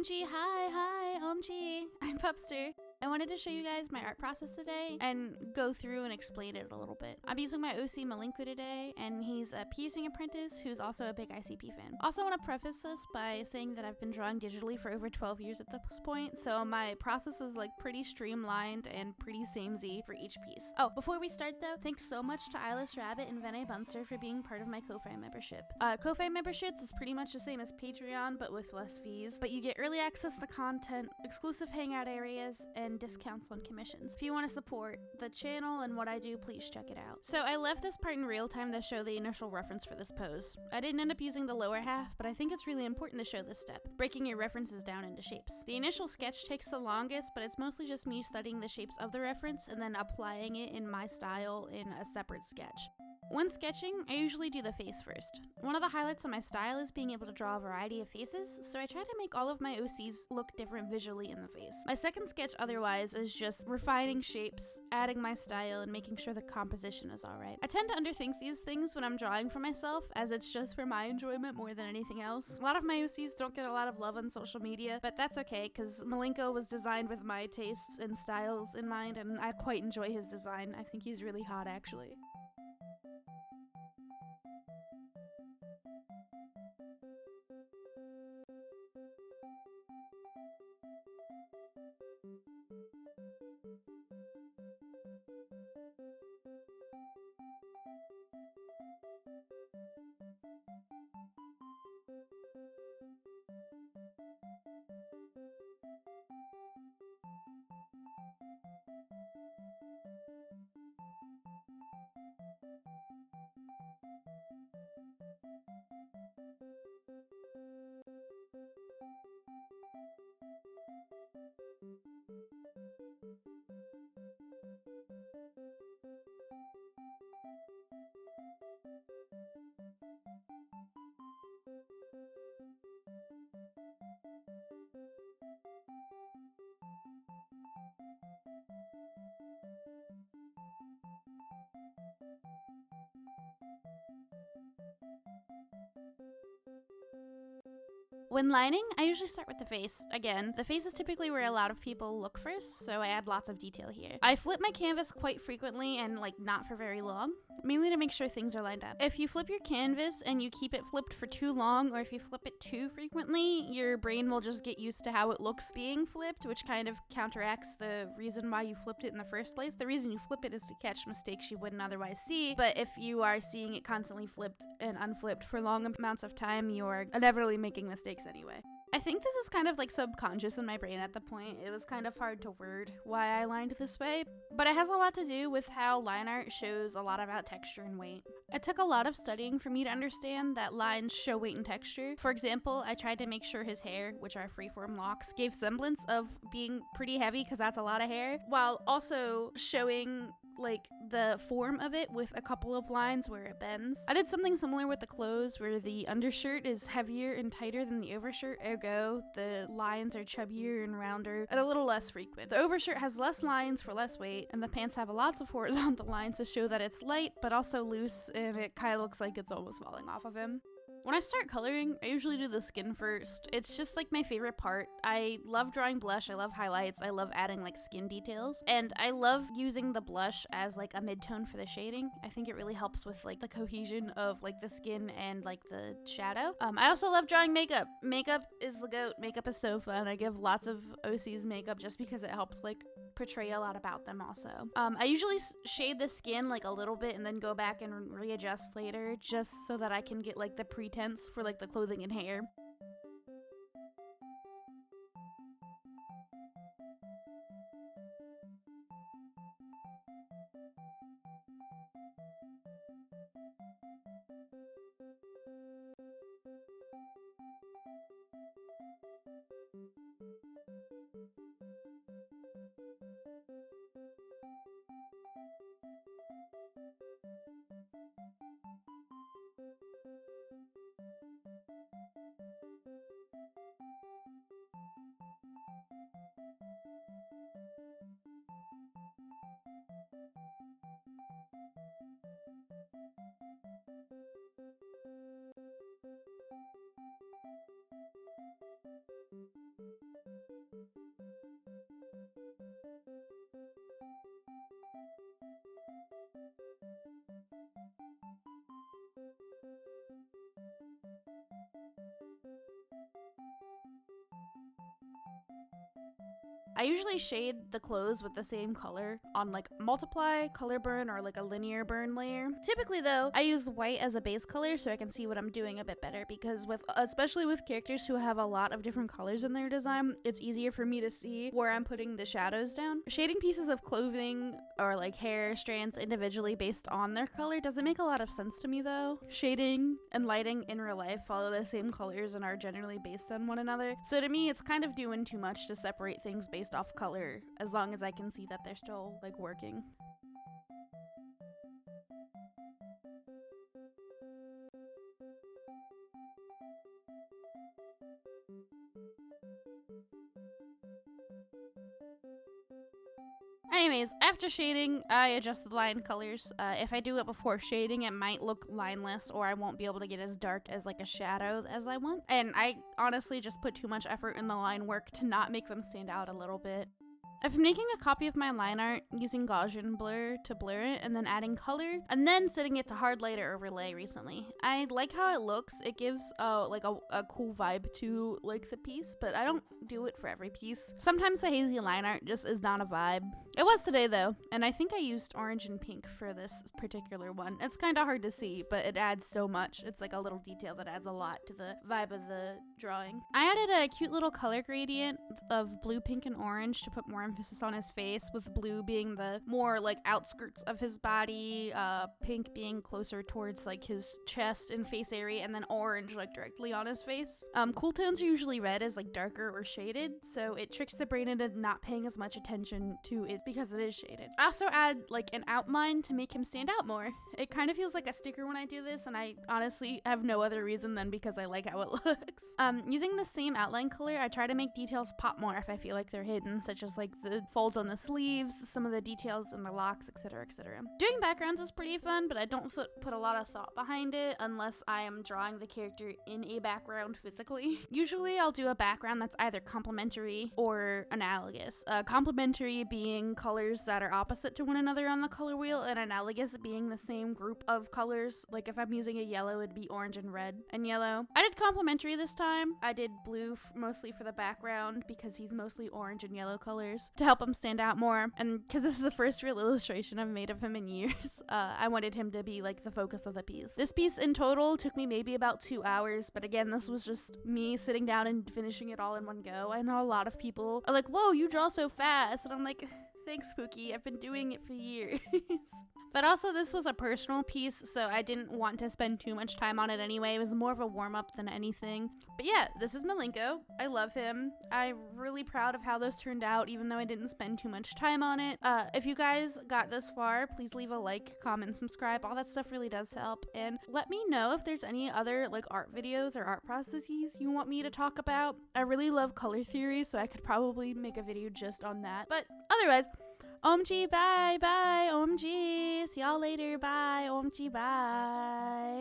OMG, hi, OMG, I'm Pupster. I wanted to show you guys my art process today and go through and explain it a little bit. I'm using my OC Malenko today, and he's a piercing apprentice who's also a big ICP fan. Also want to preface this by saying that I've been drawing digitally for over 12 years at this point, so my process is like pretty streamlined and pretty samey for each piece. Oh, before we start though, thanks so much to Eyeless Rabbit and Vene Bunster for being part of my Ko-Fi membership. Ko-Fi memberships is pretty much the same as Patreon, but with less fees, but you get early access to content, exclusive hangout areas, and discounts on commissions. If you want to support the channel and what I do, please check it out. So I left this part in real time to show the initial reference for this pose. I didn't end up using the lower half, but I think it's really important to show this step, breaking your references down into shapes. The initial sketch takes the longest, but it's mostly just me studying the shapes of the reference and then applying it in my style in a separate sketch. When sketching, I usually do the face first. One of the highlights of my style is being able to draw a variety of faces, so I try to make all of my OCs look different visually in the face. My second sketch otherwise is just refining shapes, adding my style, and making sure the composition is alright. I tend to underthink these things when I'm drawing for myself, as it's just for my enjoyment more than anything else. A lot of my OCs don't get a lot of love on social media, but that's okay, because Malenko was designed with my tastes and styles in mind, and I quite enjoy his design. I think he's really hot, actually. When lining, I usually start with the face. Again, the face is typically where a lot of people look first, so I add lots of detail here. I flip my canvas quite frequently and not for very long, mainly to make sure things are lined up. If you flip your canvas and you keep it flipped for too long, or if you flip it too frequently, your brain will just get used to how it looks being flipped, which kind of counteracts the reason why you flipped it in the first place. The reason you flip it is to catch mistakes you wouldn't otherwise see, but if you are seeing it constantly flipped and unflipped for long amounts of time, you are inevitably making mistakes anyway. I think this is kind of subconscious in my brain at the point. It was kind of hard to word why I lined this way, but it has a lot to do with how line art shows a lot about texture and weight. It took a lot of studying for me to understand that lines show weight and texture. For example, I tried to make sure his hair, which are freeform locks, gave semblance of being pretty heavy because that's a lot of hair, while also showing the form of it with a couple of lines where it bends. I did something similar with the clothes where the undershirt is heavier and tighter than the overshirt, ergo the lines are chubbier and rounder and a little less frequent. The overshirt has less lines for less weight, and the pants have lots of horizontal lines to show that it's light but also loose, and it kind of looks like it's almost falling off of him. When I start coloring, I usually do the skin first. It's just my favorite part. I love drawing blush, I love highlights, I love adding skin details, and I love using the blush as a mid-tone for the shading. I think it really helps with the cohesion of the skin and the shadow. I also love drawing makeup. Makeup is the goat. Makeup is so fun. I give lots of OCs makeup just because it helps portray a lot about them also. I usually shade the skin a little bit and then go back and readjust later just so that I can get the pretense for the clothing and hair. I usually shade the clothes with the same color on like multiply, color burn, or like a linear burn layer. Typically though, I use white as a base color so I can see what I'm doing a bit better, because especially with characters who have a lot of different colors in their design, it's easier for me to see where I'm putting the shadows down. Shading pieces of clothing or like hair strands individually based on their color doesn't make a lot of sense to me though. Shading and lighting in real life follow the same colors and are generally based on one another. So to me, it's kind of doing too much to separate things based off color, as long as I can see that they're still like working. Anyways, after shading, I adjust the line colors. If I do it before shading, it might look lineless, or I won't be able to get as dark as like a shadow as I want. And I honestly just put too much effort in the line work to not make them stand out a little bit. I've been making a copy of my line art using Gaussian blur to blur it, and then adding color, and then setting it to hard light or overlay recently. I like how it looks. It gives like a cool vibe to like the piece, but I don't do it for every piece. Sometimes the hazy line art just is not a vibe. It was today though, and I think I used orange and pink for this particular one. It's kind of hard to see, but it adds so much. It's like a little detail that adds a lot to the vibe of the drawing. I added a cute little color gradient of blue, pink, and orange to put more emphasis on his face, with blue being the more like outskirts of his body, pink being closer towards like his chest and face area, and then orange like directly on his face. Cool tones are usually read as like darker or shaded, so it tricks the brain into not paying as much attention to it because it is shaded. I also add like an outline to make him stand out more. It kind of feels like a sticker when I do this, and I honestly have no other reason than because I like how it looks. Using the same outline color, I try to make details pop more if I feel like they're hidden, such as like the folds on the sleeves, some of the details in the locks, etc, etc. Doing backgrounds is pretty fun, but I don't put a lot of thought behind it unless I am drawing the character in a background physically. Usually I'll do a background that's either complementary or analogous. Complementary being colors that are opposite to one another on the color wheel, and analogous being the same group of colors. Like if I'm using a yellow, it'd be orange and red and yellow. I did complementary this time. I did blue mostly for the background because he's mostly orange and yellow colors to help him stand out more, and because this is the first real illustration I've made of him in years, I wanted him to be like the focus of the piece. This piece in total took me maybe about 2 hours, but again, this was just me sitting down and finishing it all in one go. I know a lot of people are like, whoa, you draw so fast, and I'm like, thanks, Pookie, I've been doing it for years. But also, this was a personal piece, so I didn't want to spend too much time on it anyway. It was more of a warm-up than anything. But yeah, this is Malenko. I love him. I'm really proud of how those turned out, even though I didn't spend too much time on it. If you guys got this far, please leave a like, comment, subscribe. All that stuff really does help. And let me know if there's any other like art videos or art processes you want me to talk about. I really love color theory, so I could probably make a video just on that. But otherwise, OMG, bye, bye, OMG. See y'all later, bye, OMG, bye.